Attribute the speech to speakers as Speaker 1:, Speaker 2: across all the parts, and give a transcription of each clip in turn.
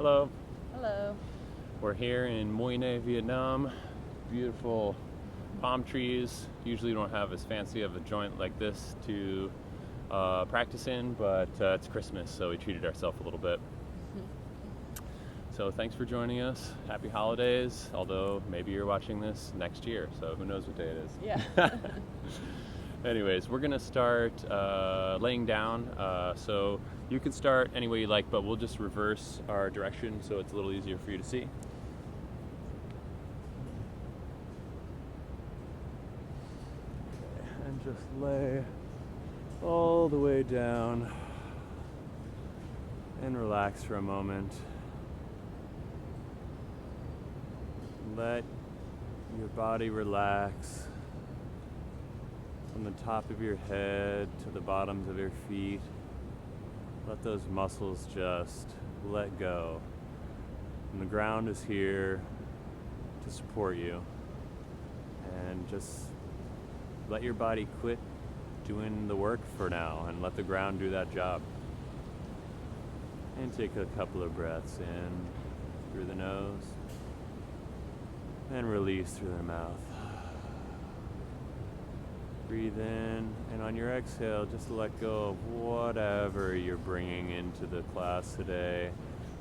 Speaker 1: Hello.
Speaker 2: Hello.
Speaker 1: We're here in Mui Ne, Vietnam. Beautiful palm trees. Usually don't have as fancy of a joint like this to practice in, but it's Christmas, so we treated ourselves a little bit. So thanks for joining us. Happy holidays, although maybe you're watching this next year, so who knows what day it is.
Speaker 2: Yeah.
Speaker 1: Anyways, we're going to start laying down. So you can start any way you like, but we'll just reverse our direction so it's a little easier for you to see. And just lay all the way down and relax for a moment. Let your body relax from the top of your head to the bottoms of your feet. Let those muscles just let go. And the ground is here to support you. And just let your body quit doing the work for now and let the ground do that job. And take a couple of breaths in through the nose and release through the mouth. Breathe in, and on your exhale, just let go of whatever you're bringing into the class today.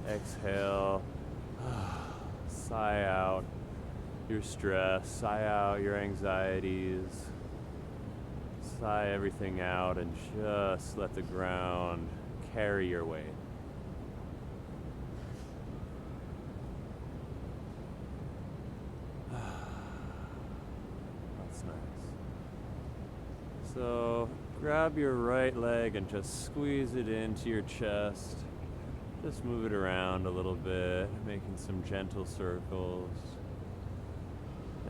Speaker 1: Exhale, sigh out your stress, sigh out your anxieties, sigh everything out, and just let the ground carry your weight. That's nice. So grab your right leg and just squeeze it into your chest. Just move it around a little bit, making some gentle circles.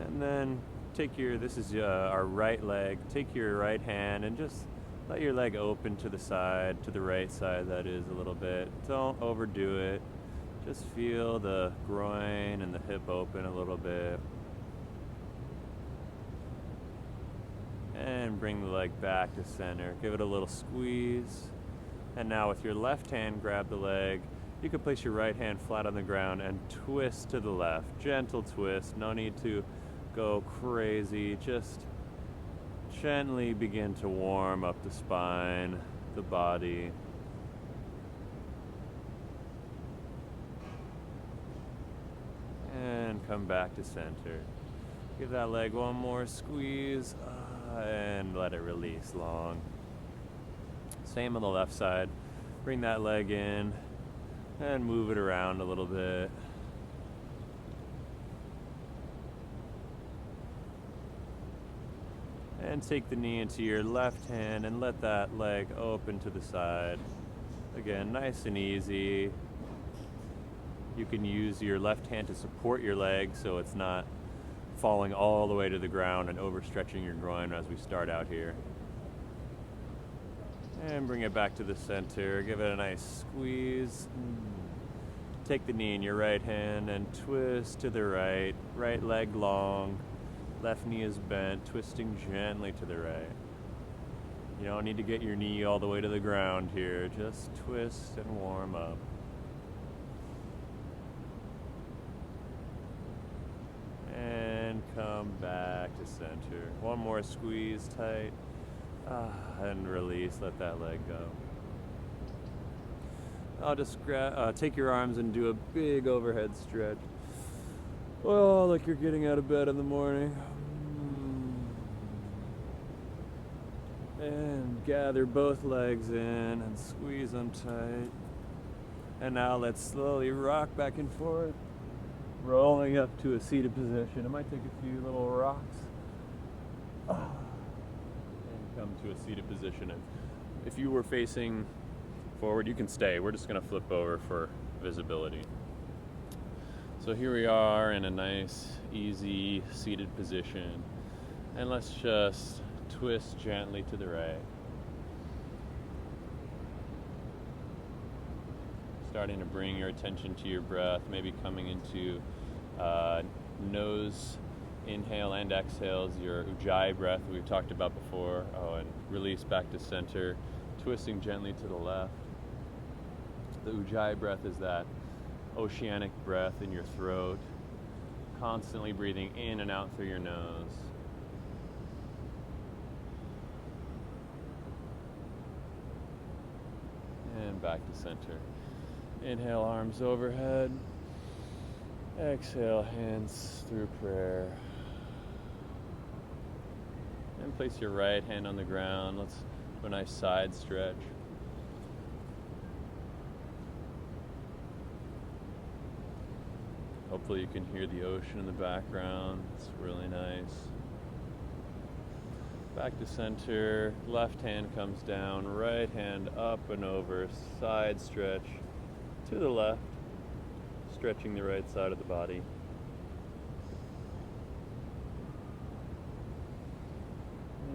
Speaker 1: And then this is our right leg, take your right hand and just let your leg open to the side, to the right side that is a little bit. Don't overdo it. Just feel the groin and the hip open a little bit. And bring the leg back to center. Give it a little squeeze. And now with your left hand, grab the leg. You can place your right hand flat on the ground and twist to the left. Gentle twist. No need to go crazy. Just gently begin to warm up the spine, the body. And come back to center. Give that leg one more squeeze. And let it release long. Same on the left side. Bring that leg in and move it around a little bit. And take the knee into your left hand and let that leg open to the side. Again, nice and easy. You can use your left hand to support your leg so it's not falling all the way to the ground and overstretching your groin as we start out here. And bring it back to the center. Give it a nice squeeze. Take the knee in your right hand and twist to the right. Right leg long. Left knee is bent, twisting gently to the right. You don't need to get your knee all the way to the ground here. Just twist and warm up. And come back to center. One more squeeze tight. And release, let that leg go. I'll just take your arms and do a big overhead stretch. Oh, like you're getting out of bed in the morning. And gather both legs in and squeeze them tight. And now let's slowly rock back and forth, rolling up to a seated position. It might take a few little rocks. And come to a seated position. And if you were facing forward, you can stay. We're just going to flip over for visibility. So here we are in a nice, easy, seated position. And let's just twist gently to the right. Starting to bring your attention to your breath, maybe coming into nose inhale and exhales, your ujjayi breath we've talked about before. And release back to center, twisting gently to the left. The ujjayi breath is that oceanic breath in your throat, constantly breathing in and out through your nose. And back to center. Inhale, arms overhead. Exhale, hands through prayer. And place your right hand on the ground. Let's do a nice side stretch. Hopefully you can hear the ocean in the background. It's really nice. Back to center. Left hand comes down. Right hand up and over. Side stretch to the left. Stretching the right side of the body.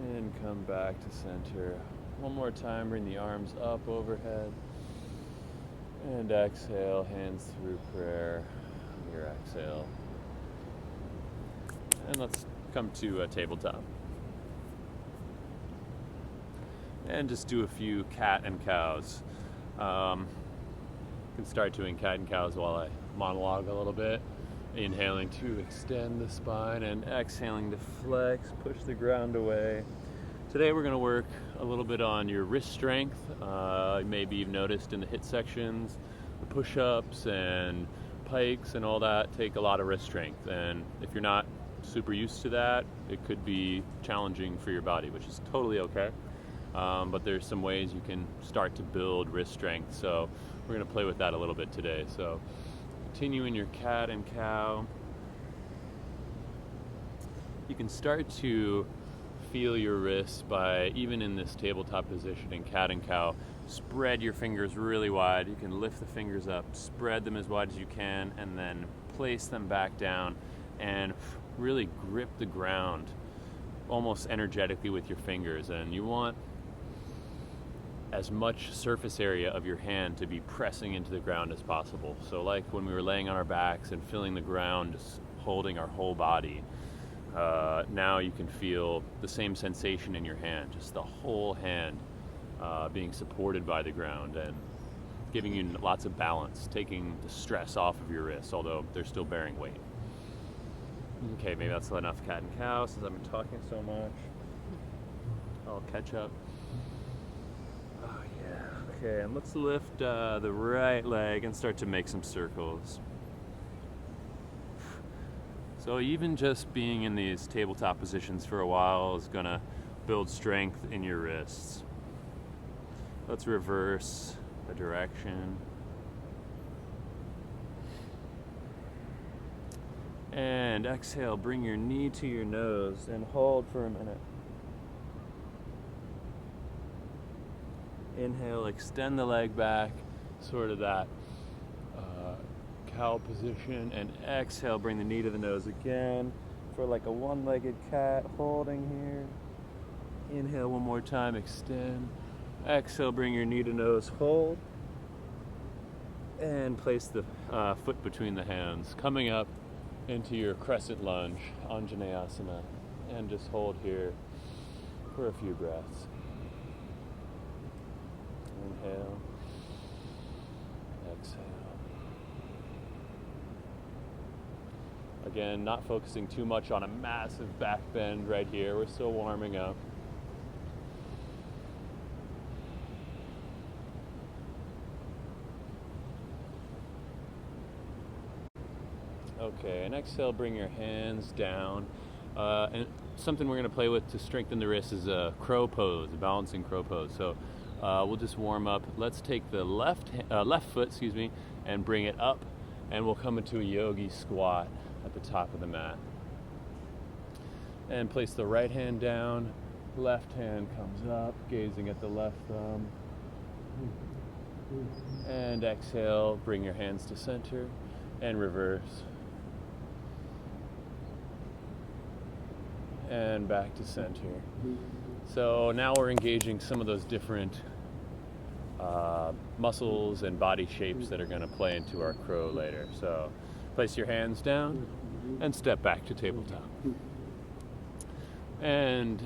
Speaker 1: And come back to center. One more time, bring the arms up overhead. And exhale, hands through prayer. Your exhale. And let's come to a tabletop. And just do a few cat and cows. You can start doing cat and cows while I monologue a little bit. Inhaling to extend the spine and exhaling to flex, push the ground away. Today we're going to work a little bit on your wrist strength. Maybe you've noticed in the HIIT sections, the push-ups and pikes and all that take a lot of wrist strength. And if you're not super used to that, it could be challenging for your body, which is totally okay. But there's some ways you can start to build wrist strength. So we're going to play with that a little bit today. So continue in your cat and cow. You can start to feel your wrists by, even in this tabletop position in cat and cow, spread your fingers really wide. You can lift the fingers up, spread them as wide as you can, and then place them back down and really grip the ground almost energetically with your fingers. And you want as much surface area of your hand to be pressing into the ground as possible. So like when we were laying on our backs and feeling the ground, just holding our whole body, now you can feel the same sensation in your hand, just the whole hand being supported by the ground and giving you lots of balance, taking the stress off of your wrists, although they're still bearing weight. Okay, maybe that's enough cat and cow since I've been talking so much. I'll catch up. Oh yeah. Okay, and let's lift the right leg and start to make some circles. So even just being in these tabletop positions for a while is gonna build strength in your wrists. Let's reverse the direction. And exhale, bring your knee to your nose and hold for a minute. Inhale, extend the leg back, sort of that cow position, and exhale, bring the knee to the nose again for like a one-legged cat, holding here. Inhale one more time, extend. Exhale, bring your knee to nose, hold. And place the foot between the hands, coming up into your crescent lunge, Anjaneyasana, and just hold here for a few breaths. Inhale, exhale. Again, not focusing too much on a massive back bend right here. We're still warming up. Okay, and exhale, bring your hands down. And something we're going to play with to strengthen the wrists is a crow pose, a balancing crow pose. So we'll just warm up. Let's take the left foot, and bring it up, and we'll come into a yogi squat at the top of the mat. And place the right hand down, left hand comes up, gazing at the left thumb. And exhale, bring your hands to center and reverse. And back to center. So now we're engaging some of those different muscles and body shapes that are going to play into our crow later. So place your hands down and step back to tabletop. And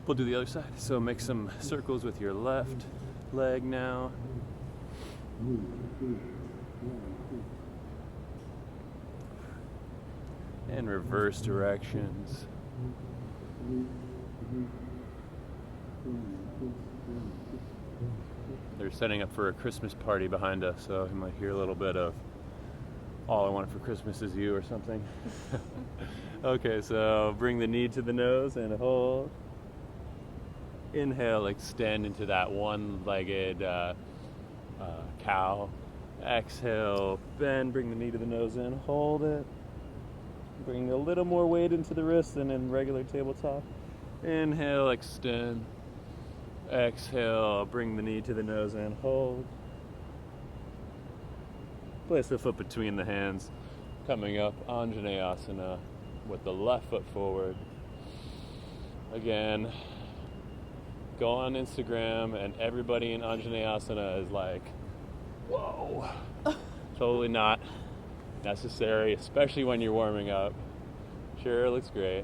Speaker 1: we'll do the other side. So make some circles with your left leg now. and reverse directions. They're setting up for a Christmas party behind us, so you might hear a little bit of "All I Want for Christmas Is You" or something. Okay, so bring the knee to the nose and hold. Inhale, extend into that one-legged cow. Exhale, bend, bring the knee to the nose and hold it. Bring a little more weight into the wrist than in regular tabletop. Inhale, extend. Exhale, bring the knee to the nose and hold. Place the foot between the hands, coming up Anjaneyasana with the left foot forward. Again, go on Instagram and everybody in Anjaneyasana is like, whoa. Totally not necessary, especially when you're warming up. Sure, it looks great,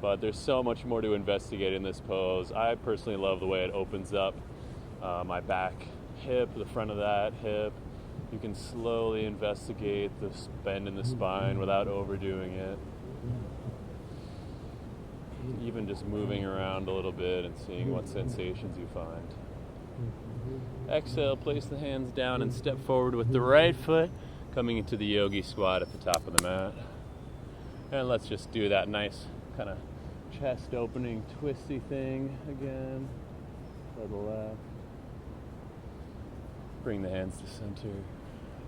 Speaker 1: but there's so much more to investigate in this pose. I personally love the way it opens up my back hip, the front of that hip. You can slowly investigate the bend in the spine without overdoing it. Even just moving around a little bit and seeing what sensations you find. Exhale, place the hands down and step forward with the right foot, coming into the yogi squat at the top of the mat. And let's just do that nice kind of chest opening twisty thing again. To the left. Bring the hands to center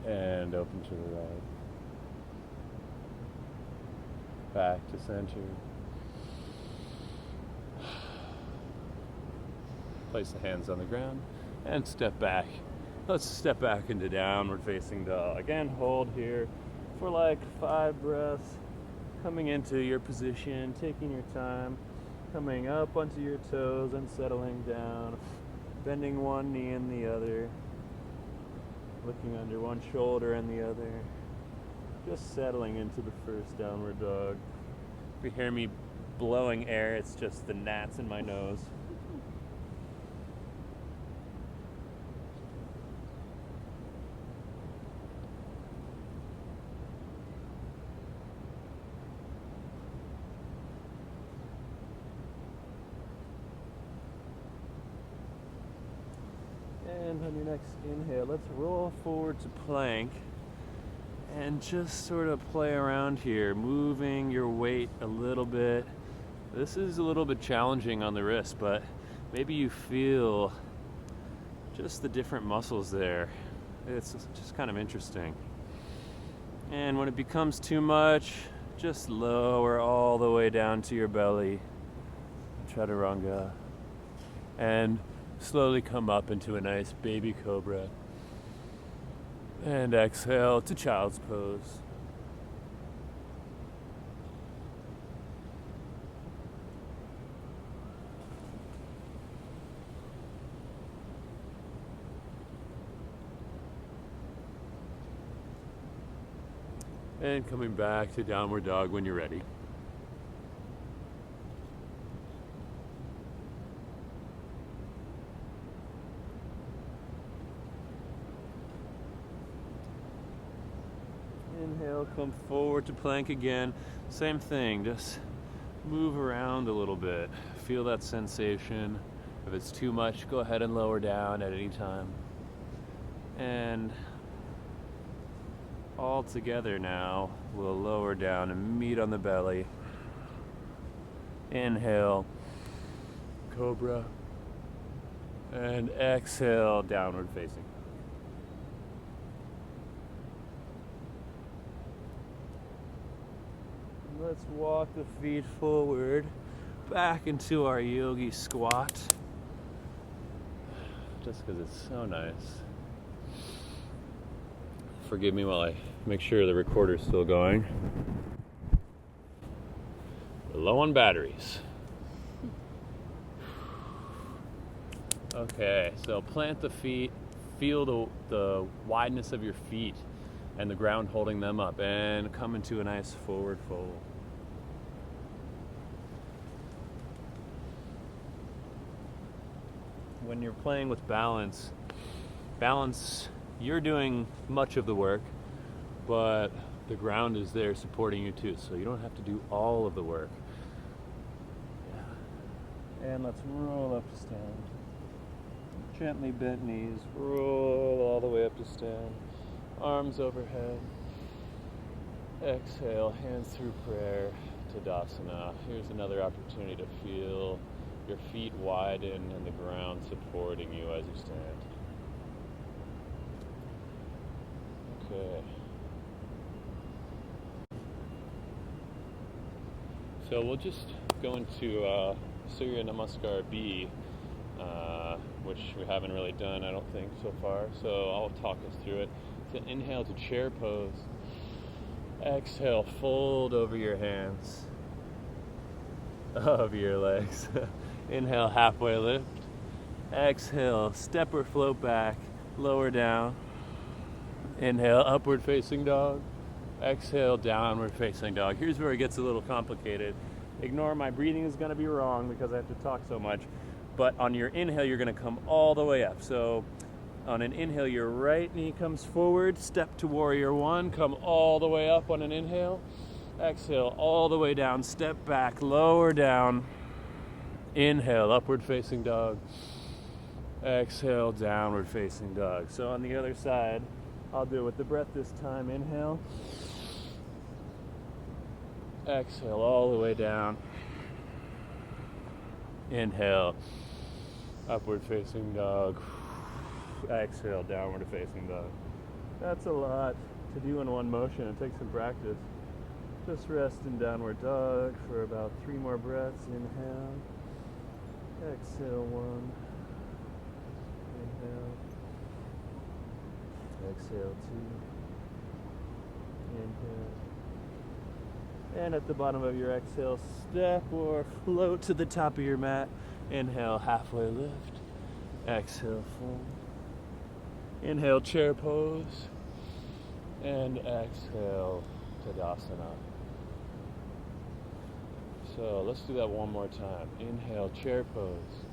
Speaker 1: and open to the right. Back to center. Place the hands on the ground and step back. Let's step back into downward facing dog. Again, hold here for like 5 breaths. Coming into your position, taking your time, coming up onto your toes and settling down. Bending one knee and the other. Looking under one shoulder and the other. Just settling into the first downward dog. If you hear me blowing air, it's just the gnats in my nose. And on your next inhale, let's roll forward to plank and just sort of play around here, moving your weight a little bit. This is a little bit challenging on the wrist, but maybe you feel just the different muscles there. It's just kind of interesting. And when it becomes too much, just lower all the way down to your belly, chaturanga, and slowly come up into a nice baby cobra. And exhale to child's pose. And coming back to downward dog when you're ready. Inhale, come forward to plank again. Same thing, just move around a little bit. Feel that sensation. If it's too much, go ahead and lower down at any time. And all together now, we'll lower down and meet on the belly. Inhale, cobra. And exhale, downward facing. Let's walk the feet forward, back into our yogi squat. Just because it's so nice. Forgive me while I make sure the recorder's still going. We're low on batteries. Okay, so plant the feet, feel the wideness of your feet and the ground holding them up, and come into a nice forward fold. When you're playing with balance, you're doing much of the work, but the ground is there supporting you too, so you don't have to do all of the work. Yeah. And let's roll up to stand. Gently bent knees, roll all the way up to stand. Arms overhead. Exhale, hands through prayer, Tadasana. Here's another opportunity to feel your feet widen and the ground supporting you as you stand. Okay. So we'll just go into Surya Namaskar B, which we haven't really done, I don't think, so far. So I'll talk us through it. It's an inhale to chair pose. Exhale, fold over your hands, over your legs. Inhale, halfway lift. Exhale, step or float back, lower down. Inhale, upward facing dog. Exhale, downward facing dog. Here's where it gets a little complicated. Ignore my breathing is going to be wrong because I have to talk so much. But on your inhale, you're going to come all the way up. So on an inhale, your right knee comes forward, step to warrior one, come all the way up on an inhale. Exhale, all the way down, step back, lower down. Inhale, upward facing dog. Exhale, downward facing dog. So on the other side, I'll do it with the breath this time. Inhale. Exhale, all the way down. Inhale, upward facing dog. Exhale, downward facing dog. That's a lot to do in one motion. It takes some practice. Just rest in downward dog for about 3 more breaths. Inhale. Exhale, 1. Inhale. Exhale, 2. Inhale. And at the bottom of your exhale, step or float to the top of your mat. Inhale, halfway lift. Exhale, fold. Inhale, chair pose. And exhale, Tadasana. So let's do that one more time. Inhale, chair pose.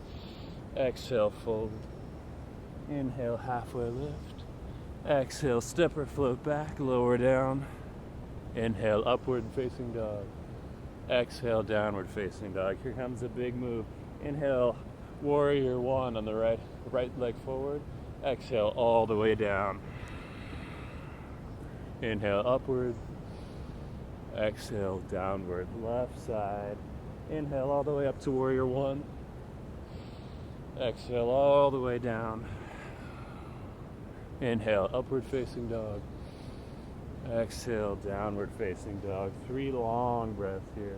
Speaker 1: Exhale, fold. Inhale, halfway lift. Exhale, step or float back, lower down. Inhale, upward facing dog. Exhale, downward facing dog. Here comes a big move. Inhale, warrior one on the right leg forward. Exhale, all the way down. Inhale, upward. Exhale, downward. Left side. Inhale, all the way up to warrior one. Exhale, all the way down. Inhale, upward facing dog. Exhale, downward facing dog. 3 long breaths here.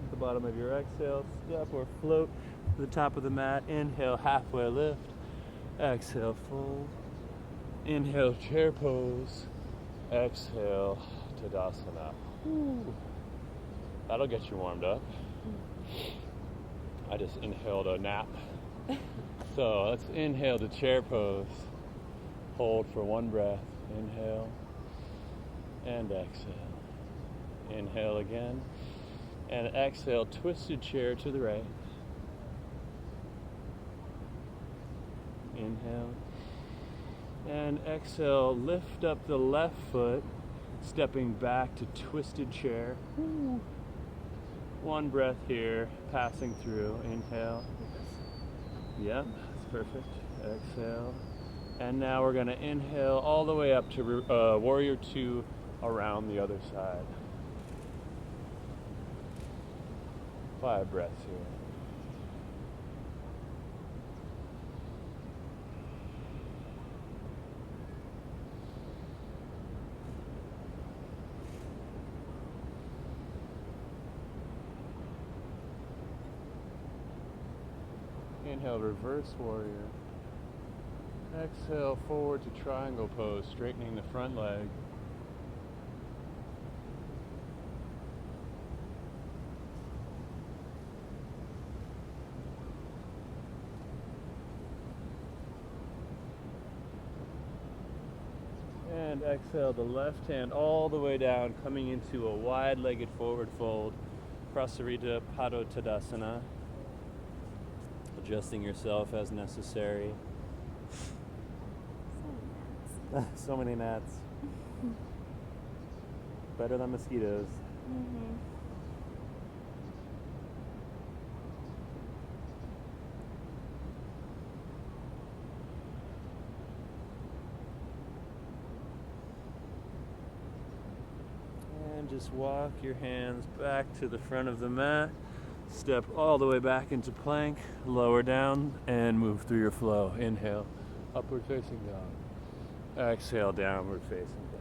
Speaker 1: At the bottom of your exhale, step or float to the top of the mat. Inhale, halfway lift. Exhale, fold. Inhale, chair pose. Exhale, Tadasana. Ooh. That'll get you warmed up. I just inhaled a nap. So let's inhale to chair pose. Hold for 1 breath. Inhale and exhale. Inhale again. And exhale, twisted chair to the right. Inhale. And exhale, lift up the left foot, stepping back to twisted chair. 1 breath here, passing through. Inhale. Yep, that's perfect. Exhale. And now we're going to inhale all the way up to warrior 2 around the other side. 5 breaths here. Inhale, reverse warrior. Exhale, forward to triangle pose, straightening the front leg. And And exhale the left hand all the way down, coming into a wide-legged forward fold. Prasarita Padottanasana. Adjusting yourself as necessary. So many gnats. Better than mosquitoes.
Speaker 2: Mm-hmm.
Speaker 1: And just walk your hands back to the front of the mat. Step all the way back into plank, lower down, and move through your flow. Inhale, upward facing dog. Exhale, downward facing dog.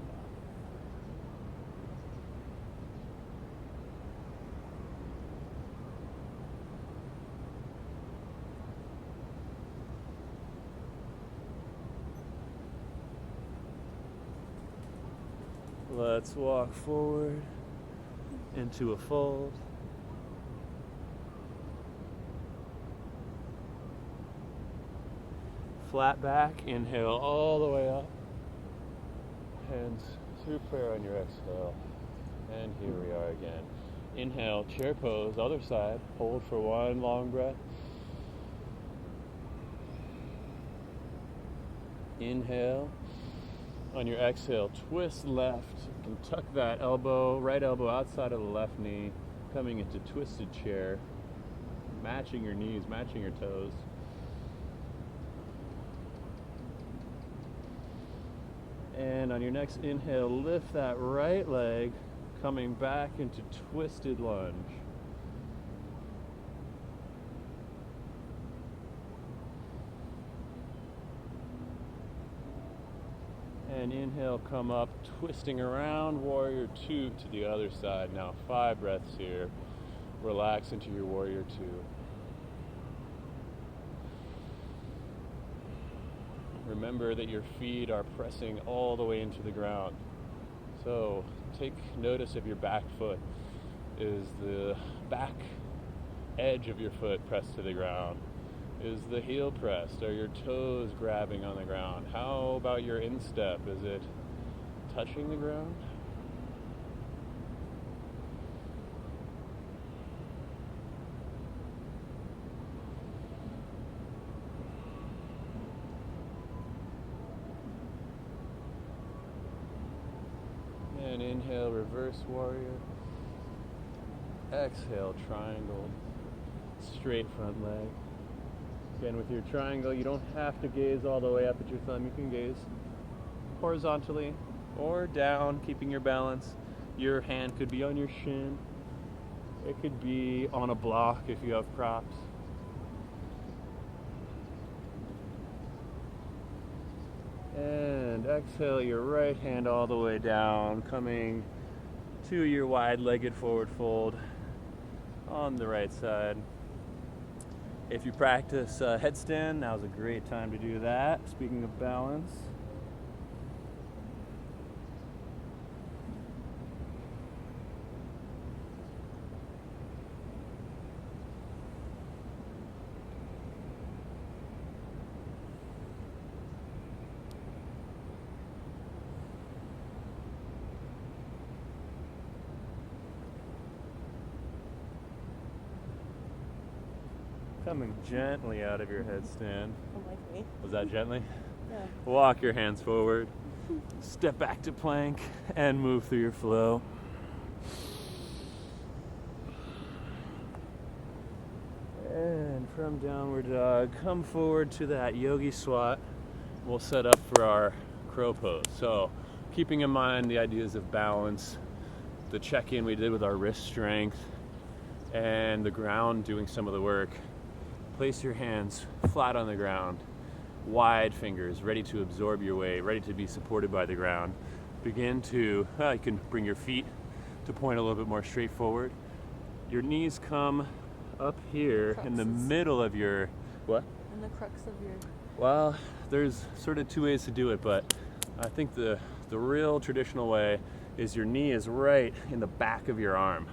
Speaker 1: Let's walk forward into a fold. Flat back, inhale all the way up. Hands through prayer on your exhale. And here we are again. Inhale, chair pose, other side. Hold for one long breath. Inhale. On your exhale, twist left. You can tuck that elbow, right elbow outside of the left knee, coming into twisted chair. Matching your knees, matching your toes. And on your next inhale, lift that right leg, coming back into twisted lunge. And inhale, come up, twisting around, warrior two to the other side. Now 5 breaths here. Relax into your warrior two. Remember that your feet are pressing all the way into the ground. So take notice of your back foot. Is the back edge of your foot pressed to the ground? Is the heel pressed? Are your toes grabbing on the ground? How about your instep? Is it touching the ground? And inhale, reverse warrior. Exhale, triangle. Straight front leg. Again, with your triangle, you don't have to gaze all the way up at your thumb. You can gaze horizontally or down, keeping your balance. Your hand could be on your shin. It could be on a block if you have props. And exhale your right hand all the way down, coming to your wide-legged forward fold on the right side. If you practice headstand, now's a great time to do that. Speaking of balance. Coming gently out of your headstand.
Speaker 2: Like me.
Speaker 1: Was that gently?
Speaker 2: Yeah.
Speaker 1: Walk your hands forward. Step back to plank and move through your flow. And from downward dog, come forward to that yogi squat. We'll set up for our crow pose. So keeping in mind the ideas of balance, the check-in we did with our wrist strength, and the ground doing some of the work. Place your hands flat on the ground, wide fingers, ready to absorb your weight, ready to be supported by the ground. Begin to, you can bring your feet to point a little bit more straight forward. Your knees come up here in the middle of your, what?
Speaker 2: In the crux of your...
Speaker 1: Well, there's sort of 2 ways to do it, but I think the real traditional way is your knee is right in the back of your arm.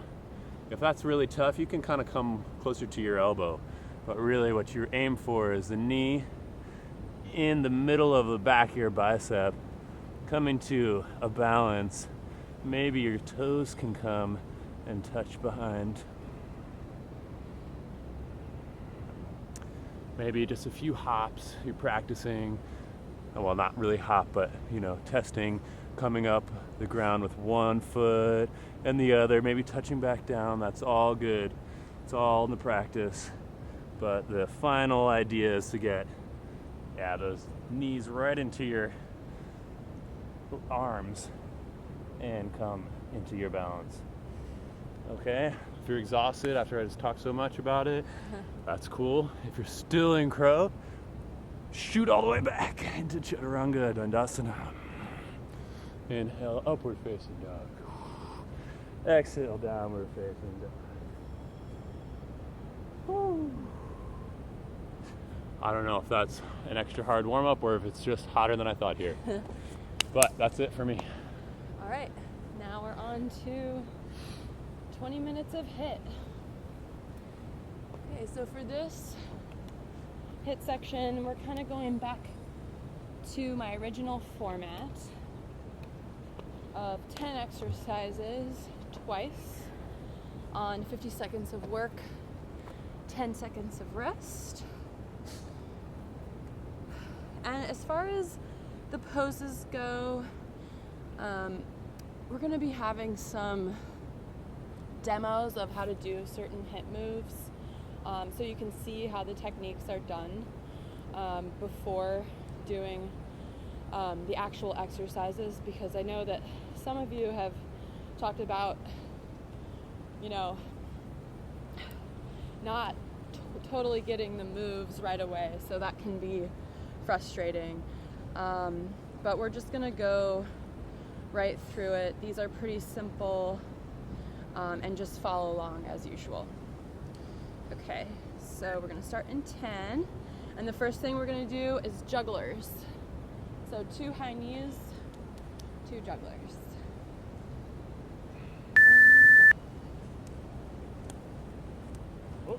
Speaker 1: If that's really tough, you can kind of come closer to your elbow. But really what you aim for is the knee in the middle of the back of your bicep come into a balance. Maybe your toes can come and touch behind. Maybe just a few hops. You're practicing, well, not really hop, but testing, coming up the ground with one foot and the other, maybe touching back down. That's all good. It's all in the practice. But the final idea is to get those knees right into your arms and come into your balance. Okay? If you're exhausted after I just talked so much about it, that's cool. If you're still in crow, shoot all the way back into Chaturanga Dandasana. Inhale, upward facing dog. Exhale, downward facing dog. I don't know if that's an extra hard warm-up or if it's just hotter than I thought here. But that's it for me.
Speaker 2: All right, now we're on to 20 minutes of HIIT. Okay, so for this HIIT section, we're kind of going back to my original format of 10 exercises twice on 50 seconds of work, 10 seconds of rest. And as far as the poses go, we're going to be having some demos of how to do certain HIIT moves, so you can see how the techniques are done before doing the actual exercises, because I know that some of you have talked about, not totally getting the moves right away, so that can be frustrating. But we're just gonna go right through it. These are pretty simple, and just follow along as usual. Okay, so we're gonna start in 10, and the first thing we're gonna do is jugglers. So 2 high knees, 2 jugglers.
Speaker 1: Oh.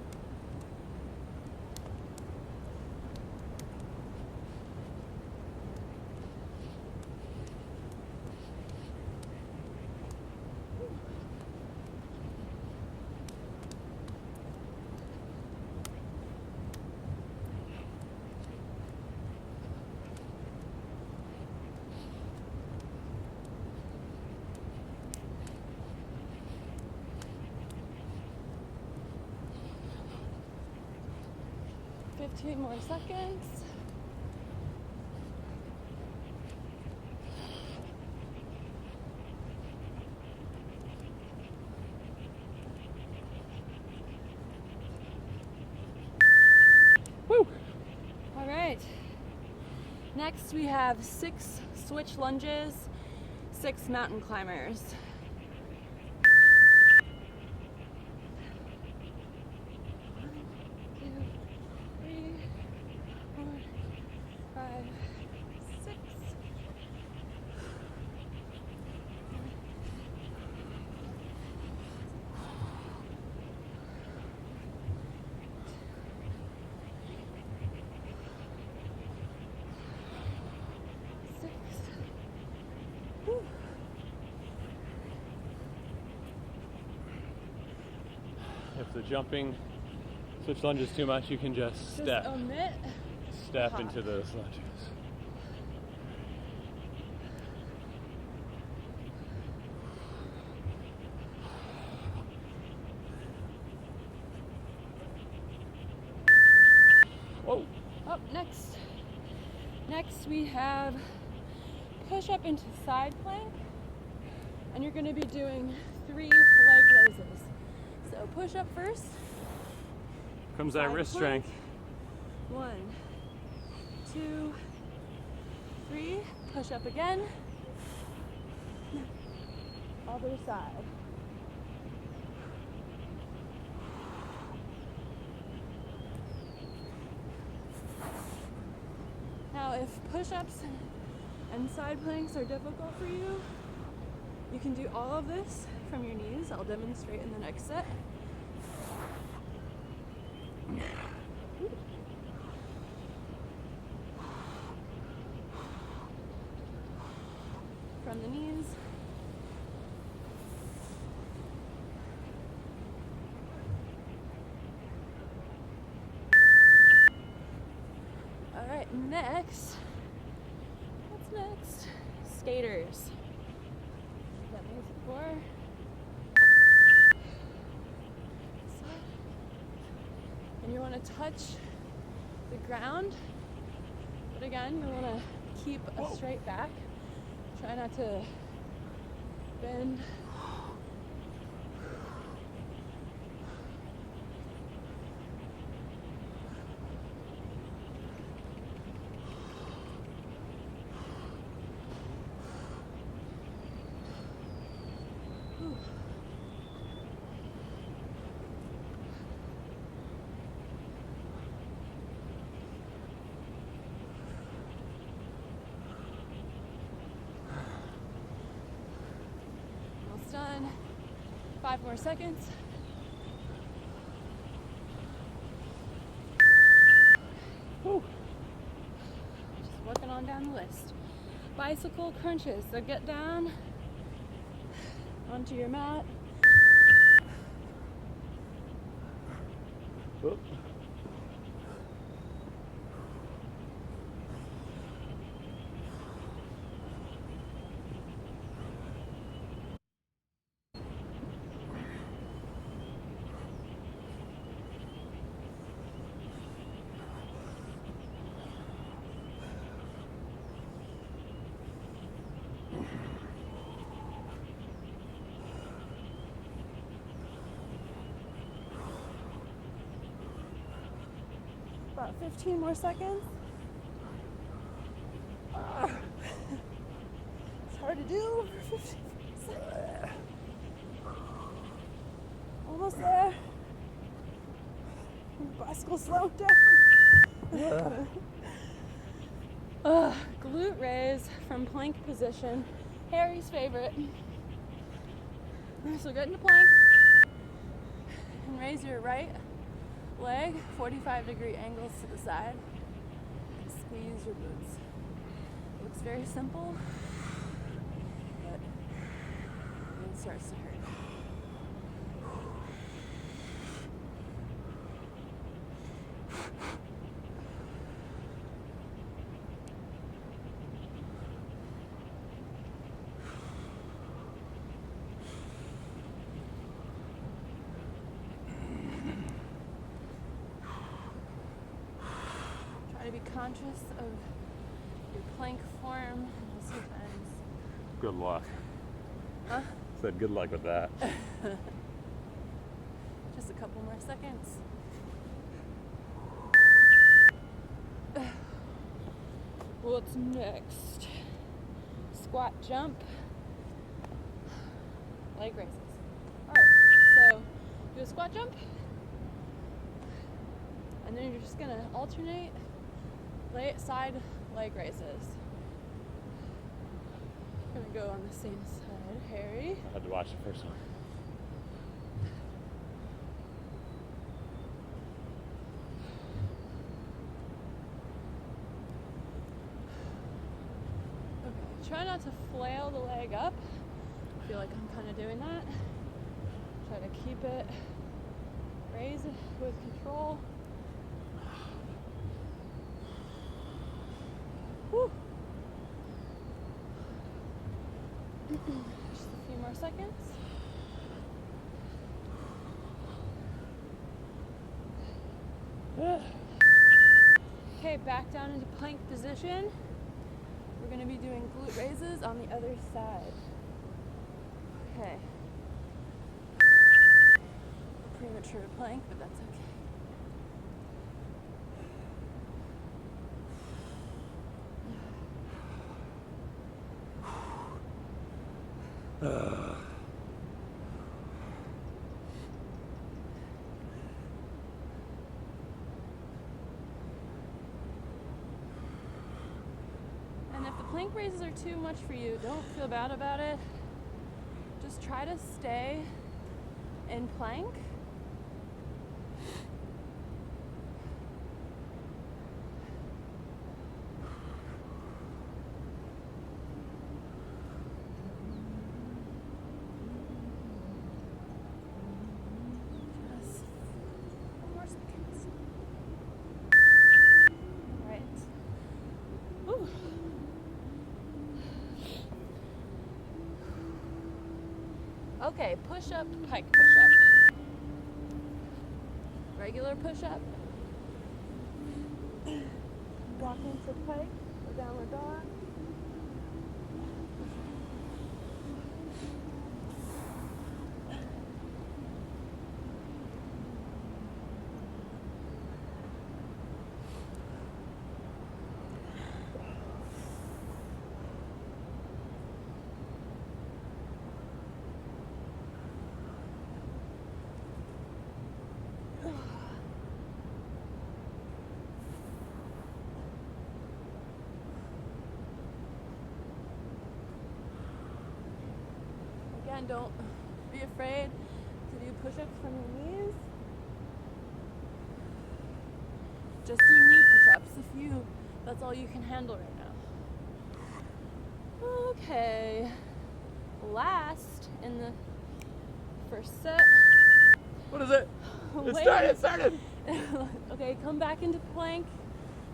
Speaker 2: Fifteen more seconds.
Speaker 1: Woo!
Speaker 2: All right. Next we have 6 switch lunges, 6 mountain climbers. 1, 2, 3, 4, 5, 6.
Speaker 1: If the jumping switch lunges too much, you can just step
Speaker 2: omit.
Speaker 1: step into those lunges. Whoa.
Speaker 2: Oh, next we have push up into side plank, and you're going to be doing 3 leg raises. So push up first.
Speaker 1: Comes that
Speaker 2: Side
Speaker 1: wrist
Speaker 2: plank.
Speaker 1: strength.
Speaker 2: 1, 2, 3. Push up again. Other side. Now, if push-ups and side planks are difficult for you, you can do all of this from your knees. I'll demonstrate in the next set. on the knees. All right, next, what's next? Skaters. That means before. And you want to touch the ground, but again, you want to keep a straight back. Try not to bend. Done. 5 more seconds. Whew. Just working on down the list. Bicycle crunches. So get down onto your mat.
Speaker 1: Whoop.
Speaker 2: About 15 more seconds. It's hard to do for 15 seconds. Almost there. Bicycle slow down. Glute raise from plank position. Harry's favorite. So get into plank and raise your right leg 45-degree angles to the side. Squeeze your glutes. Looks very simple, but it starts to hurt. To be conscious of your plank form. Sometimes.
Speaker 1: Good luck.
Speaker 2: Huh?
Speaker 1: Said good luck with that.
Speaker 2: Just a couple more seconds. What's next? Squat jump. Leg raises. Alright, so do a squat jump. And then you're just gonna alternate side leg raises. Gonna go on the same side. Harry.
Speaker 1: I had to watch the first one.
Speaker 2: Okay, try not to flail the leg up. I feel like I'm kind of doing that. Try to keep it raised with control. Whew. Just a few more seconds. Okay, back down into plank position. We're going to be doing glute raises on the other side. Okay. Premature plank, but that's okay. And if the plank raises are too much for you, don't feel bad about it. Just try to stay in plank. Okay, push up, pike push up. Regular push up. Walk into pike or downward dog. Again, don't be afraid to do push-ups from your knees. Just do knee push-ups if that's all you can handle right now. Okay. Last in the first set.
Speaker 1: What is it? It started!
Speaker 2: Okay, come back into plank.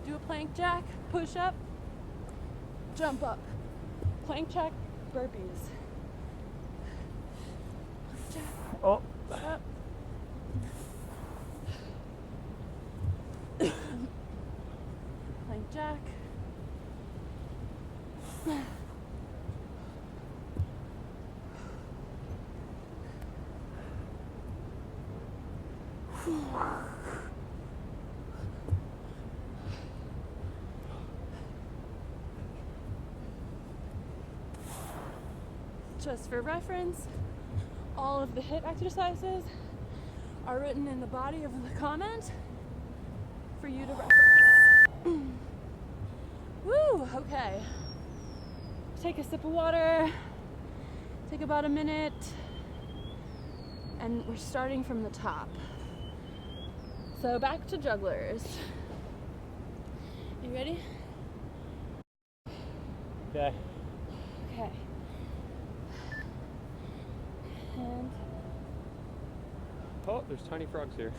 Speaker 2: Do a plank jack, push up, jump up. Plank jack, burpees. Jack,
Speaker 1: Oh.
Speaker 2: up. Plank jack. Just for reference, all of the HIIT exercises are written in the body of the comment for you to reference. Woo, okay. Take a sip of water, take about a minute, and we're starting from the top. So back to jugglers. You ready?
Speaker 1: Okay.
Speaker 2: Okay. And
Speaker 1: Oh, there's tiny frogs here.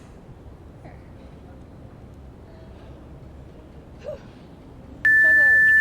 Speaker 2: jugglers.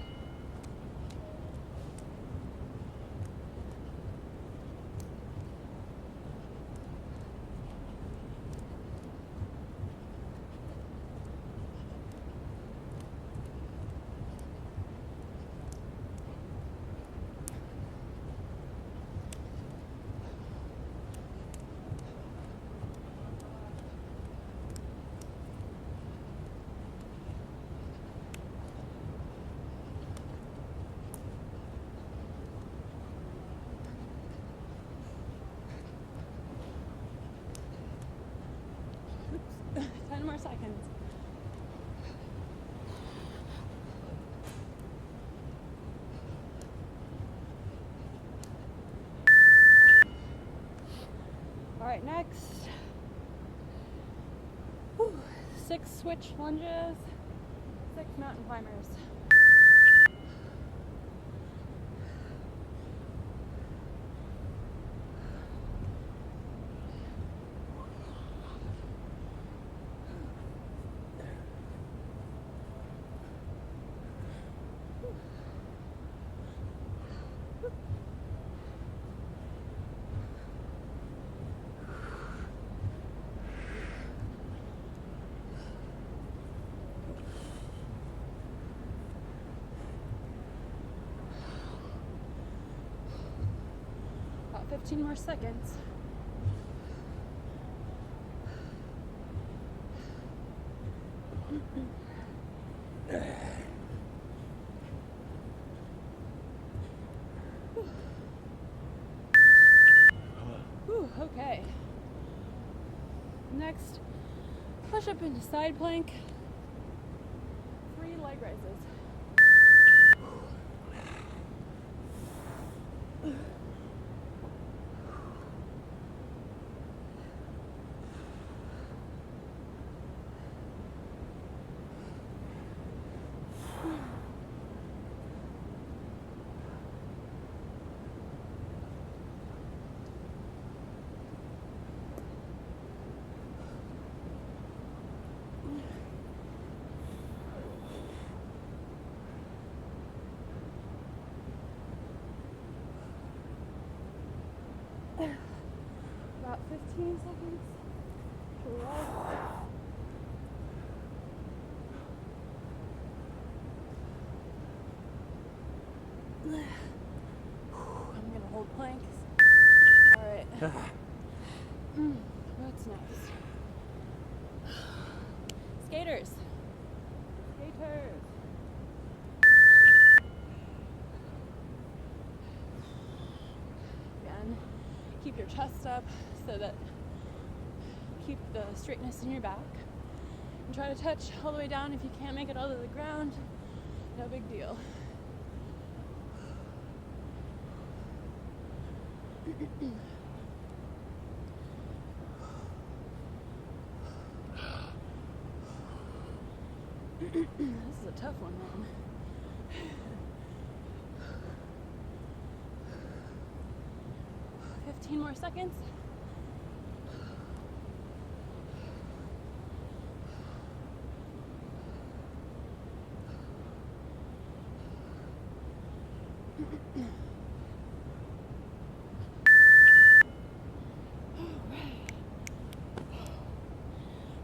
Speaker 2: Oops. 10 more seconds. All right, next. Whew. 6 switch lunges, 6 mountain climbers. About 15 more seconds. Whew, okay. Next, push up into side plank. 3 leg raises. 15 seconds to rest. I'm gonna hold planks. All right. What's next? Skaters. Skaters. Again, keep your chest up so that keep the straightness in your back. And try to touch all the way down. If you can't make it all to the ground, no big deal. This is a tough one, man. Fifteen more seconds.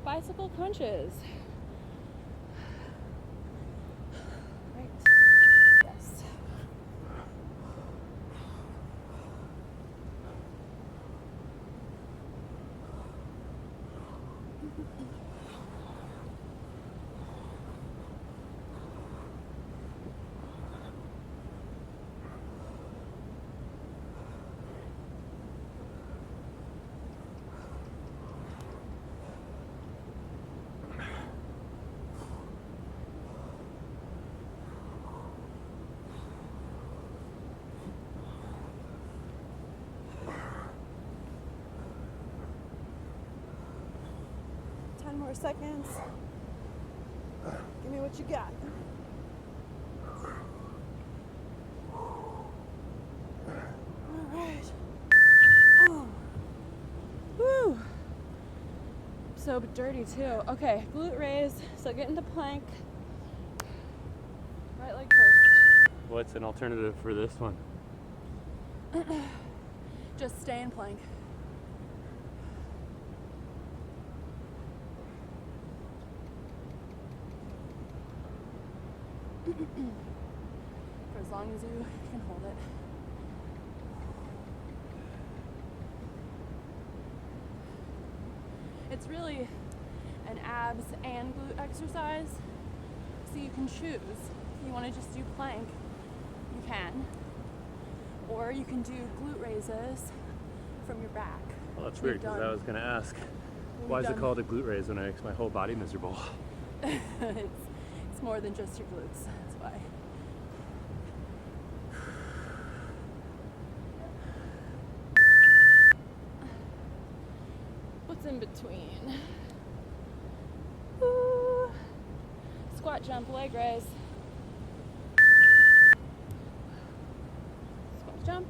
Speaker 2: Bicycle crunches. Right. Yes. More seconds. Give me what you got. All right. Oh. Woo. So dirty too. Okay, glute raise. So get into plank. Right leg first.
Speaker 1: What's an alternative for this one?
Speaker 2: Just stay in plank. For as long as you can hold it. It's really an abs and glute exercise, so you can choose. If you want to just do plank, you can. Or you can do glute raises from your back.
Speaker 1: Well, that's weird because I was going to ask, why is it called a glute raise when it makes my whole body miserable?
Speaker 2: It's more than just your glutes, that's why. What's in between? Woo. Squat jump, leg raise. Squat jump.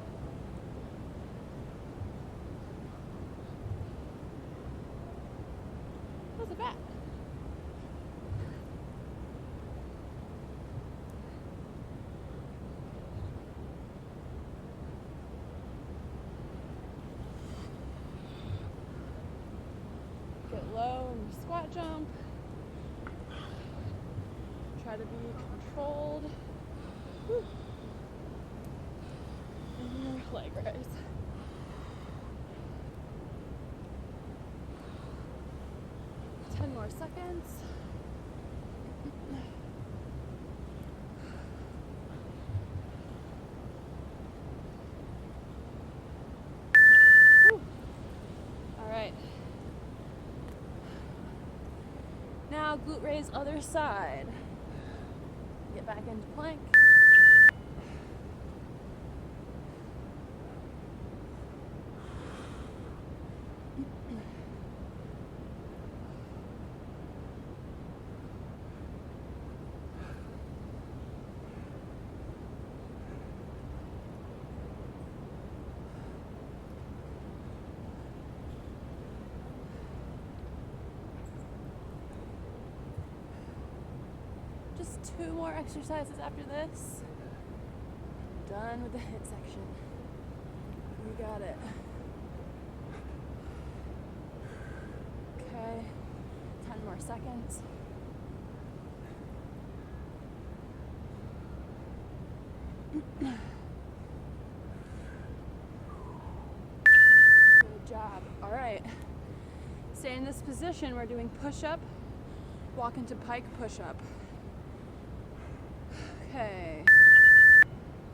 Speaker 2: How's it back? Get low in your squat jump. Try to be controlled. Whew. And your leg raise. More seconds. Whew. All right. Now glute raise other side. Get back into plank. Just 2 more exercises after this. Done with the HIIT section. You got it. seconds. Good job. All right. Stay in this position. We're doing push-up, walk into pike push-up. Okay.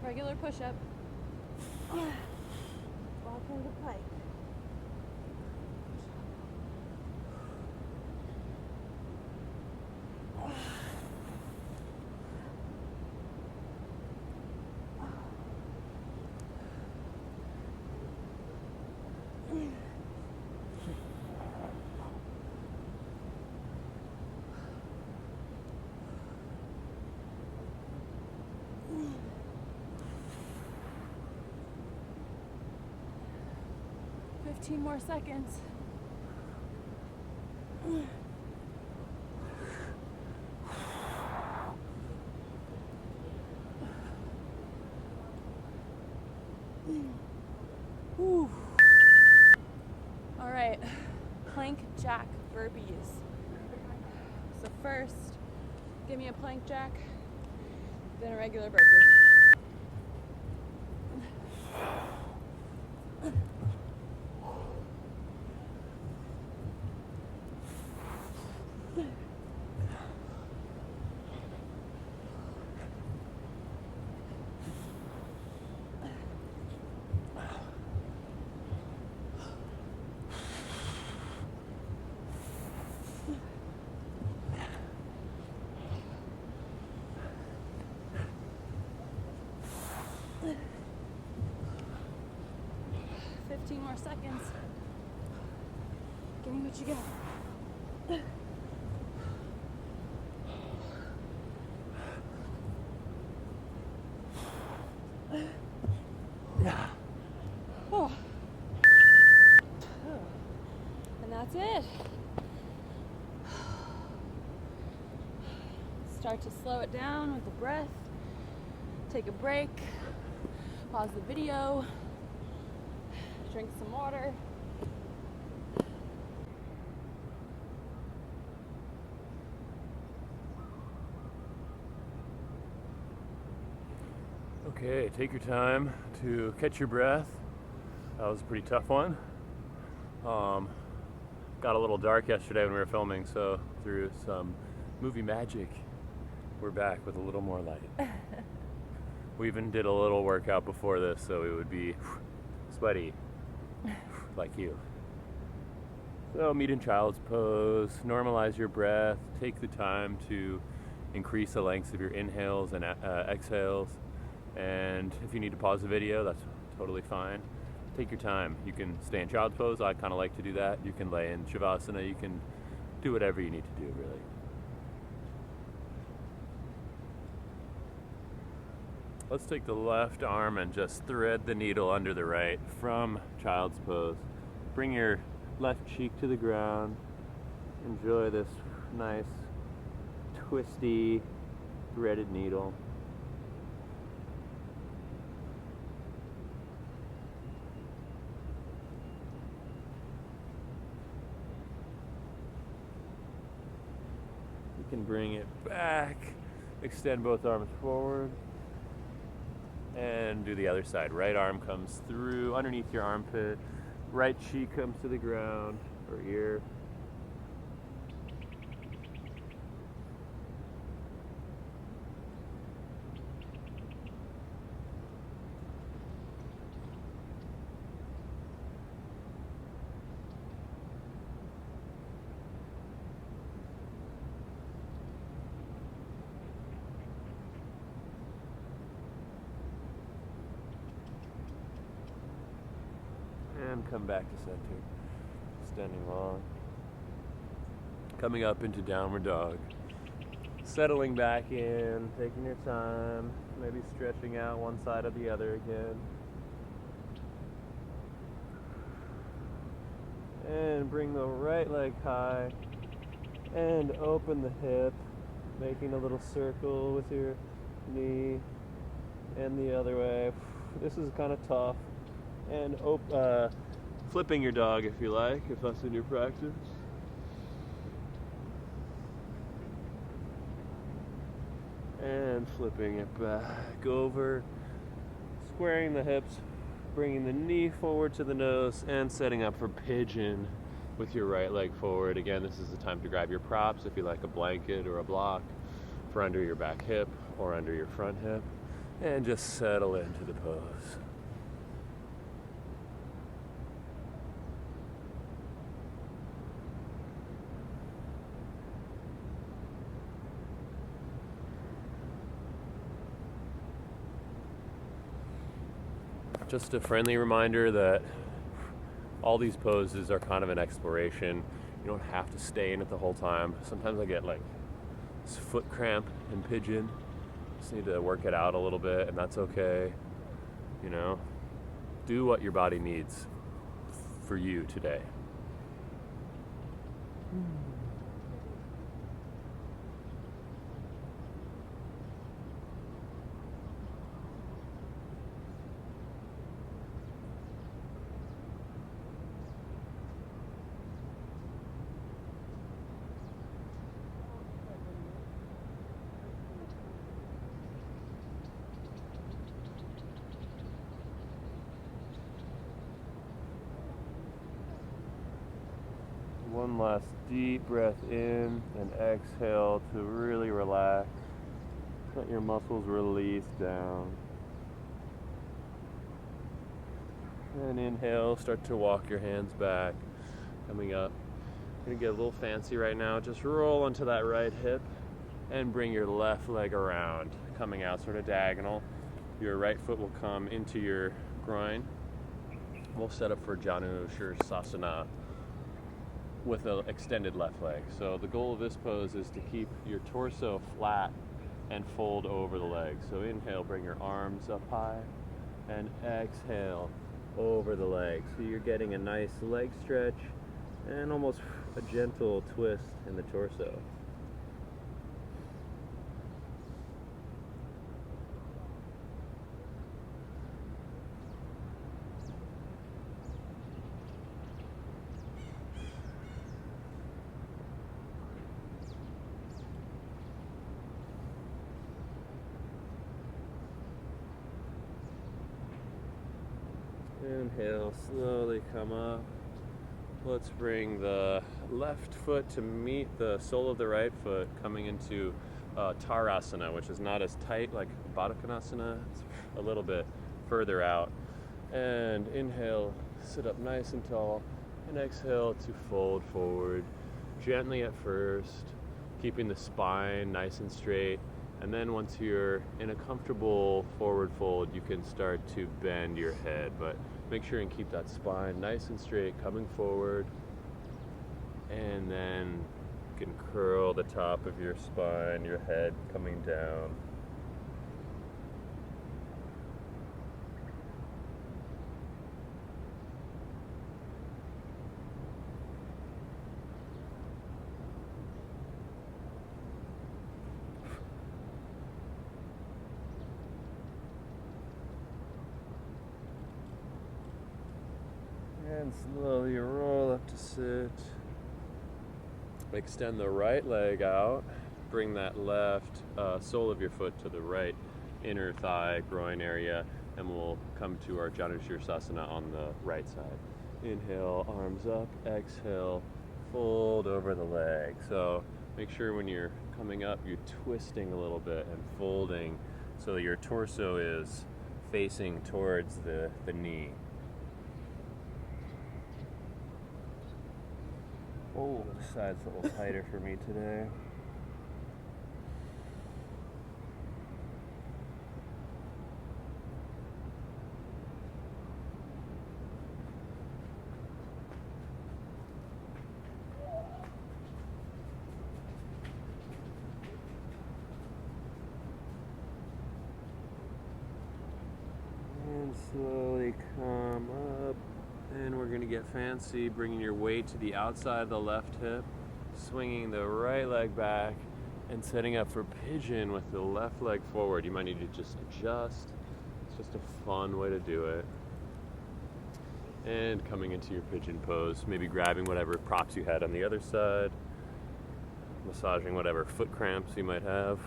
Speaker 2: Regular push-up. Walk into pike. 15 more seconds. Whew. All right, plank jack burpees. So first, give me a plank jack, then a regular burpee. More seconds. Give me what you got.
Speaker 1: Yeah.
Speaker 2: Oh. And that's it. Start to slow it down with the breath. Take a break. Pause the video. Drink some water.
Speaker 1: Okay, take your time to catch your breath. That was a pretty tough one. Got a little dark yesterday when we were filming, so through some movie magic, we're back with a little more light. We even did a little workout before this, so it would be sweaty. Like you. So meet in child's pose, normalize your breath, take the time to increase the lengths of your inhales and exhales, and if you need to pause the video, that's totally fine. Take your time. You can stay in child's pose, I kind of like to do that. You can lay in Shavasana, you can do whatever you need to do, really. Let's take the left arm and just thread the needle under the right from child's pose. Bring your left cheek to the ground. Enjoy this nice, twisty, threaded needle. You can bring it back, extend both arms forward. And do the other side. Right arm comes through underneath your armpit. Right cheek comes to the ground or ear. And come back to center, extending long. Coming up into downward dog. Settling back in, taking your time, maybe stretching out one side or the other again. And bring the right leg high and open the hip, making a little circle with your knee and the other way. This is kind of tough. And flipping your dog if you like, if that's in your practice. and flipping it back over, squaring the hips, bringing the knee forward to the nose, and setting up for pigeon with your right leg forward. Again, this is the time to grab your props, if you like a blanket or a block, for under your back hip or under your front hip, and just settle into the pose. Just a friendly reminder that all these poses are kind of an exploration. You don't have to stay in it the whole time. Sometimes I get like this foot cramp in pigeon. Just need to work it out a little bit, and that's okay. You know, do what your body needs for you today. One last deep breath in and exhale to really relax. Let your muscles release down. And inhale, start to walk your hands back, coming up. You're gonna get a little fancy right now. Just roll onto that right hip and bring your left leg around, coming out sort of diagonal. Your right foot will come into your groin. We'll set up for Janushirasana with an extended left leg. So the goal of this pose is to keep your torso flat and fold over the legs. So inhale, bring your arms up high, and exhale over the legs. So you're getting a nice leg stretch and almost a gentle twist in the torso. Inhale, slowly come up. Let's bring the left foot to meet the sole of the right foot, coming into Tarasana, which is not as tight like Baddha Konasana. It's a little bit further out. And inhale, sit up nice and tall, and exhale to fold forward, gently at first, keeping the spine nice and straight. And then once you're in a comfortable forward fold, you can start to bend your head, but make sure and keep that spine nice and straight, coming forward. And then you can curl the top of your spine, your head coming down. And slowly roll up to sit. Extend the right leg out. Bring that left sole of your foot to the right inner thigh, groin area, and we'll come to our Janushirasana on the right side. Inhale, arms up. Exhale, fold over the leg. So make sure when you're coming up, you're twisting a little bit and folding so that your torso is facing towards the knee. Oh, the side's a little tighter for me today. And slowly come up. And we're going to get fancy, bringing your weight to the outside of the left hip, swinging the right leg back, and setting up for pigeon with the left leg forward. You might need to just adjust. It's just a fun way to do it. And coming into your pigeon pose, maybe grabbing whatever props you had on the other side, massaging whatever foot cramps you might have.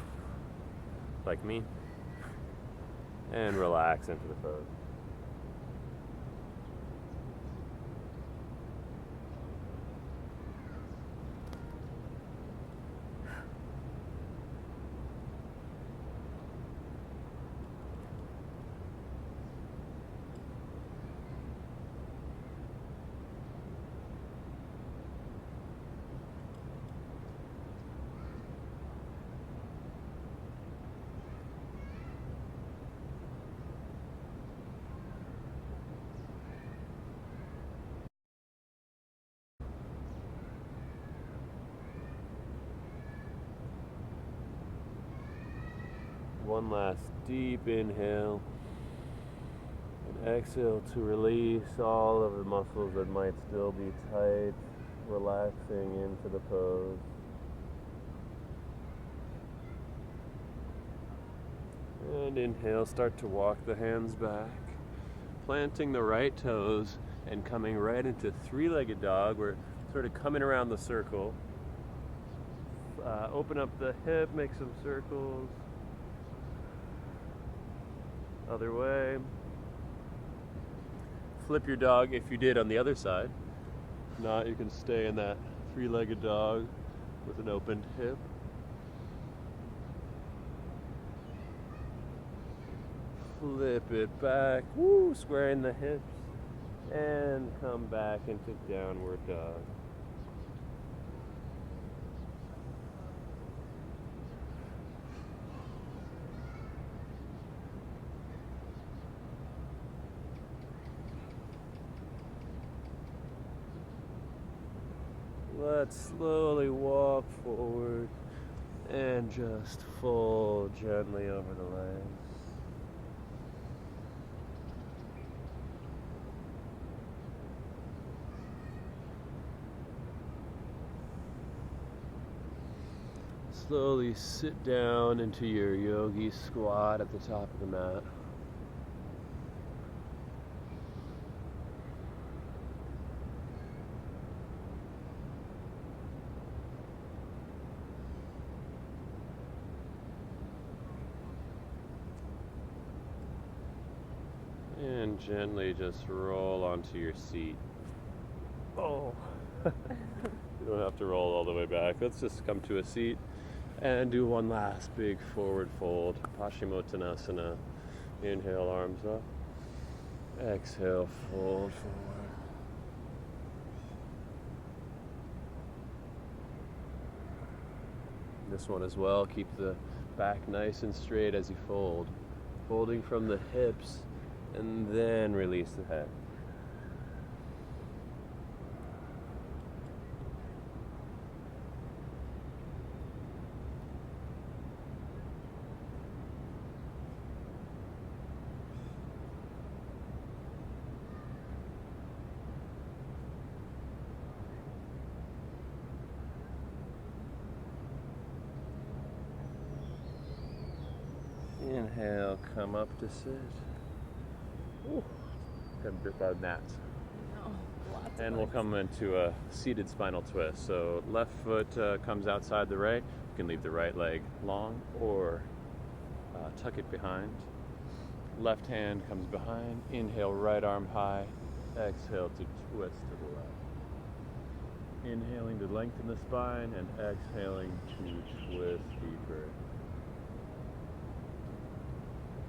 Speaker 1: like me, and relax into the pose. One last deep inhale, and exhale to release all of the muscles that might still be tight, relaxing into the pose. And inhale, start to walk the hands back, planting the right toes and coming right into three-legged dog. We're sort of coming around the circle. Open up the hip, make some circles. Other way. Flip your dog if you did on the other side. If not, you can stay in that three-legged dog with an opened hip. Flip it back, woo, squaring the hips, and come back into downward dog. Let's slowly walk forward and just fold gently over the legs. Slowly sit down into your yogi squat at the top of the mat. And gently just roll onto your seat. Oh, you don't have to roll all the way back. Let's just come to a seat and do one last big forward fold. Paschimottanasana. Inhale, arms up. Exhale, fold forward. This one as well. Keep the back nice and straight as you fold. Folding from the hips, and then release the head. Inhale, come up to sit. Ooh, got a bit of gnats.
Speaker 2: No, lots
Speaker 1: And
Speaker 2: of
Speaker 1: we'll
Speaker 2: legs.
Speaker 1: come into a seated spinal twist. So left foot comes outside the right. You can leave the right leg long or tuck it behind. Left hand comes behind. Inhale, right arm high. Exhale to twist to the left. Inhaling to lengthen the spine and exhaling to twist deeper.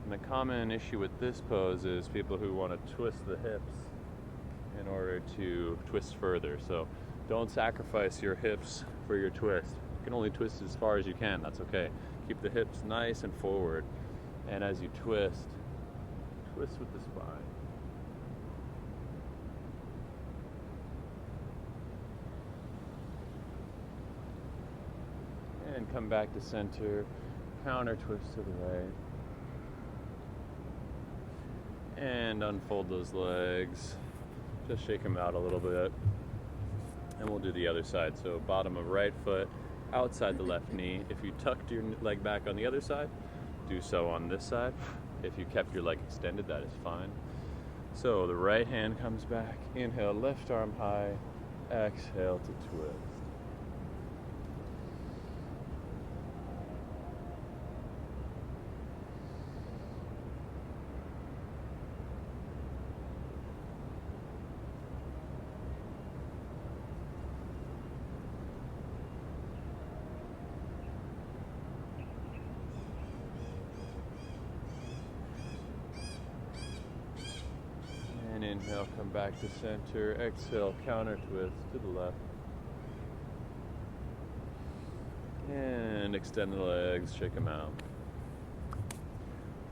Speaker 1: And the common issue with this pose is people who want to twist the hips in order to twist further. So don't sacrifice your hips for your twist. You can only twist as far as you can, that's okay. Keep the hips nice and forward. And as you twist, twist with the spine. And come back to center, counter twist to the right. And unfold those legs. Just shake them out a little bit. And we'll do the other side. So bottom of right foot, outside the left knee. If you tucked your leg back on the other side, do so on this side. If you kept your leg extended, that is fine. So the right hand comes back. Inhale, left arm high. Exhale to twist. Inhale, come back to center. Exhale, counter twist to the left. And extend the legs, shake them out.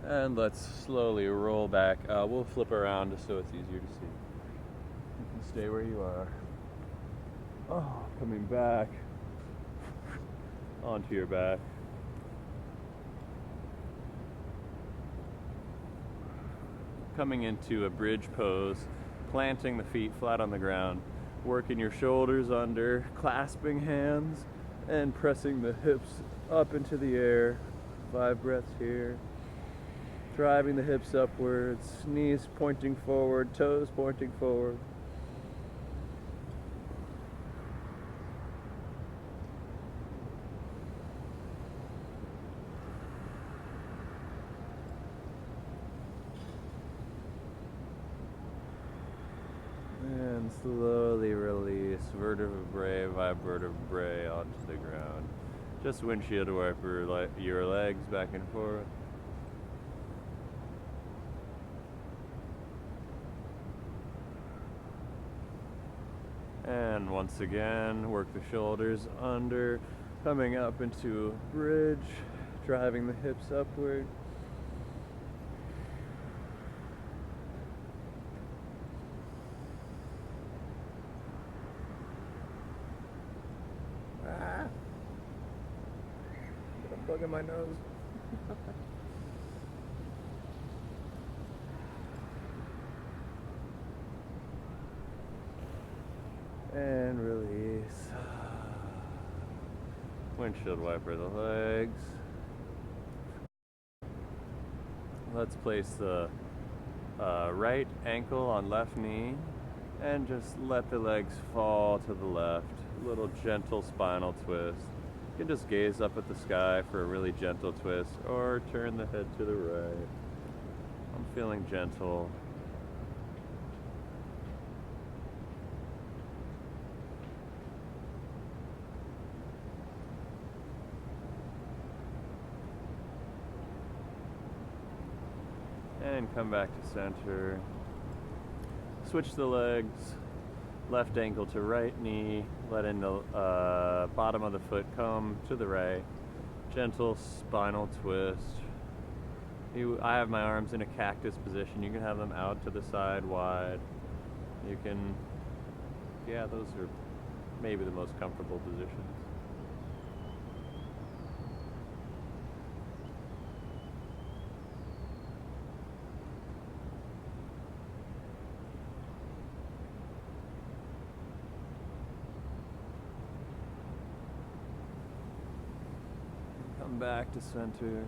Speaker 1: And let's slowly roll back. We'll flip around just so it's easier to see. You can stay where you are. Oh, coming back onto your back. Coming into a bridge pose, planting the feet flat on the ground, working your shoulders under, clasping hands, and pressing the hips up into the air. 5 breaths here. Driving the hips upwards, knees pointing forward, toes pointing forward. And slowly release vertebrae by vertebrae onto the ground. Just windshield wiper your legs back and forth. And once again, work the shoulders under, coming up into a bridge, driving the hips upward. Got a bug in my nose. And release. Windshield wiper the legs. Let's place the right ankle on left knee and just let the legs fall to the left. A little gentle spinal twist. You can just gaze up at the sky for a really gentle twist or turn the head to the right. I'm feeling gentle. And come back to center. Switch the legs. Left ankle to right knee. Letting the bottom of the foot come to the right. Gentle spinal twist. I have my arms in a cactus position. You can have them out to the side wide. You can, those are maybe the most comfortable positions. Back to center.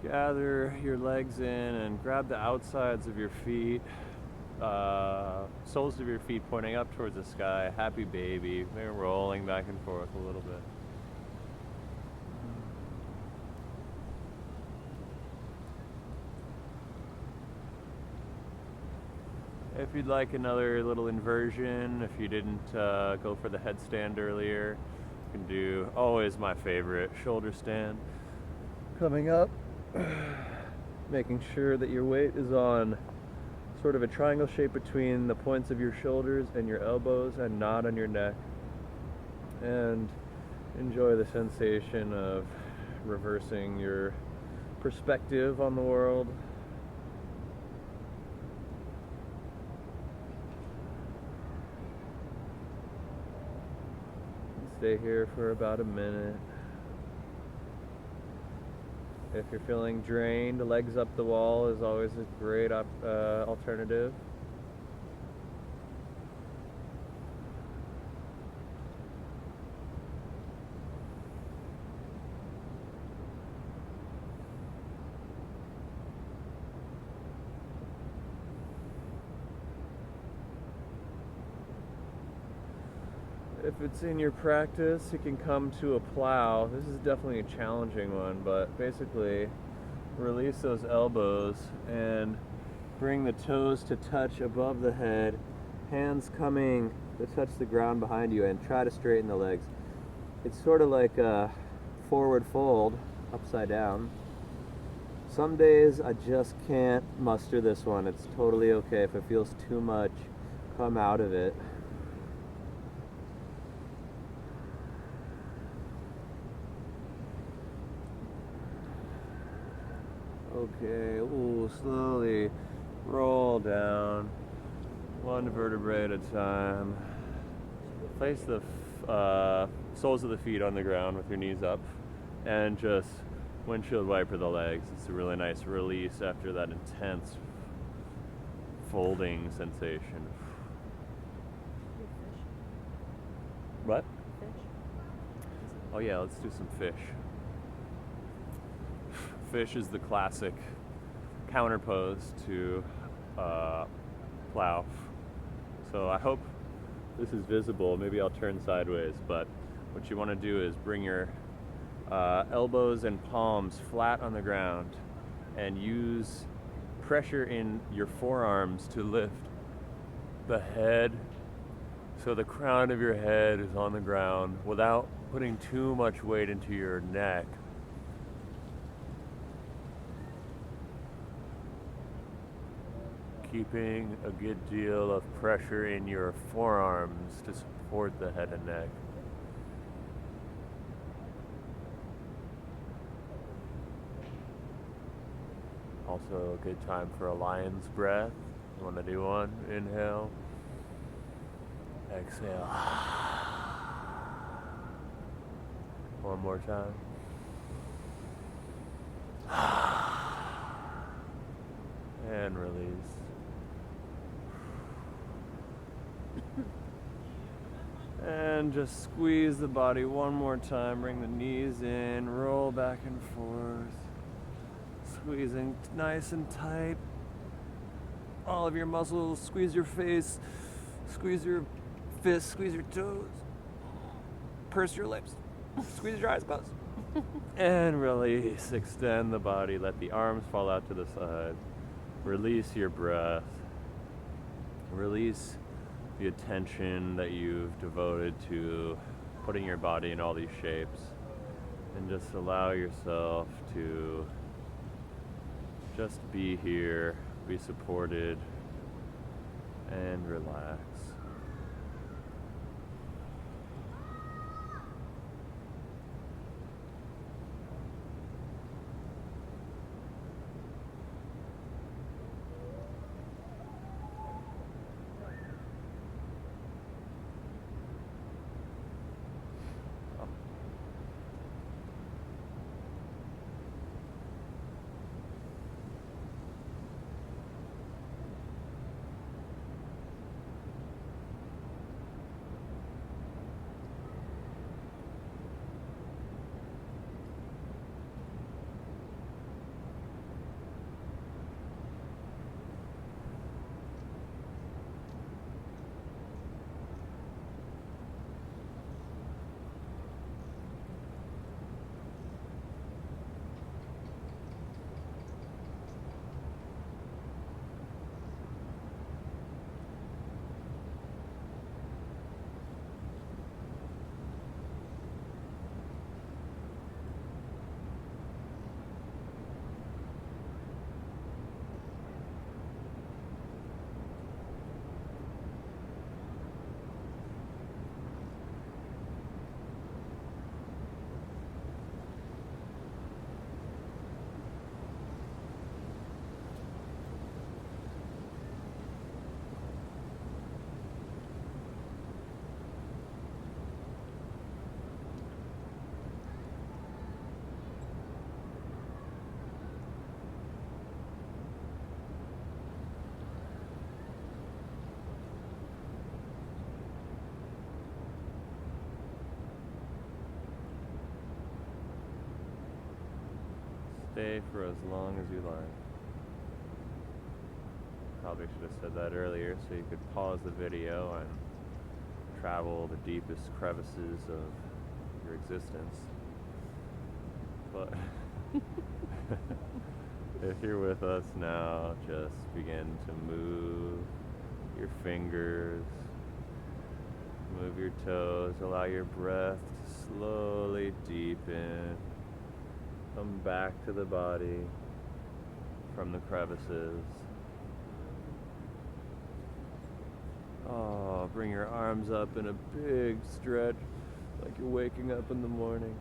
Speaker 1: Gather your legs in and grab the outsides of your feet, soles of your feet pointing up towards the sky. Happy baby. Maybe rolling back and forth a little bit. If you'd like another little inversion, if you didn't go for the headstand earlier, you can do, always my favorite, shoulder stand. Coming up, making sure that your weight is on sort of a triangle shape between the points of your shoulders and your elbows and not on your neck. And enjoy the sensation of reversing your perspective on the world. Stay here for about a minute. If you're feeling drained, legs up the wall is always a great alternative. If it's in your practice, you can come to a plow. This is definitely a challenging one, but basically release those elbows and bring the toes to touch above the head, hands coming to touch the ground behind you, and try to straighten the legs. It's sort of like a forward fold, upside down. some days I just can't muster this one. It's totally okay. If it feels too much, come out of it. Okay, ooh, slowly roll down, one vertebrae at a time. Place the soles of the feet on the ground with your knees up, and just windshield wiper the legs. It's a really nice release after that intense folding sensation. What?
Speaker 2: Fish.
Speaker 1: Oh yeah, let's do some fish. Fish is the classic counter pose to plow. So I hope this is visible. Maybe I'll turn sideways, but what you want to do is bring your elbows and palms flat on the ground and use pressure in your forearms to lift the head, so the crown of your head is on the ground without putting too much weight into your neck. Keeping a good deal of pressure in your forearms to support the head and neck. Also a good time for a lion's breath. You want to do one? Inhale. Exhale. One more time. And release. And just squeeze the body one more time. Bring the knees in, roll back and forth. Squeezing nice and tight. All of your muscles. Squeeze your face. Squeeze your fists. Squeeze your toes. Purse your lips. Squeeze your eyes closed. And release. Extend the body. Let the arms fall out to the side. Release your breath. Release the attention that you've devoted to putting your body in all these shapes, and just allow yourself to just be here, be supported, and relax. Stay for as long as you like. Probably should have said that earlier so you could pause the video and travel the deepest crevices of your existence. But if you're with us now, just begin to move your fingers, move your toes, allow your breath to slowly deepen. Come back to the body. from the crevices. Oh, bring your arms up in a big stretch, like you're waking up in the morning.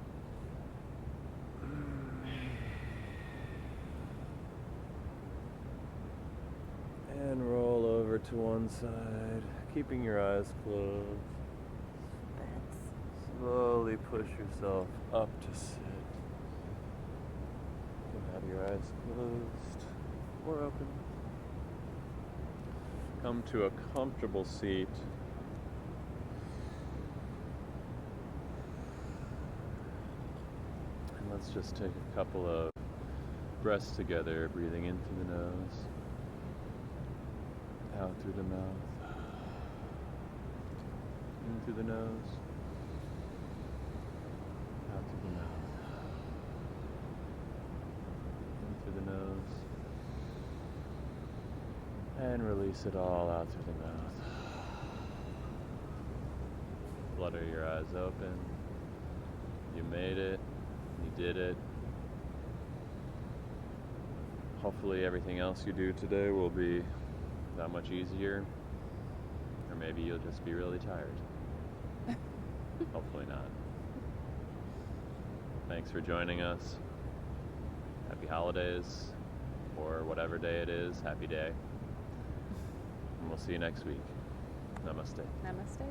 Speaker 1: And roll over to one side, keeping your eyes closed. Slowly push yourself up to sit. You can have your eyes closed or open. Come to a comfortable seat. And let's just take a couple of breaths together, breathing in through the nose, out through the mouth, in through the nose, out through the mouth, in through the nose, and release it all out through the mouth. Flutter your eyes open. You made it. You did it. Hopefully everything else you do today will be that much easier. Or maybe you'll just be really tired. Hopefully not. Thanks for joining us. Happy holidays, or whatever day it is. Happy day. And we'll see you next week. Namaste.
Speaker 2: Namaste.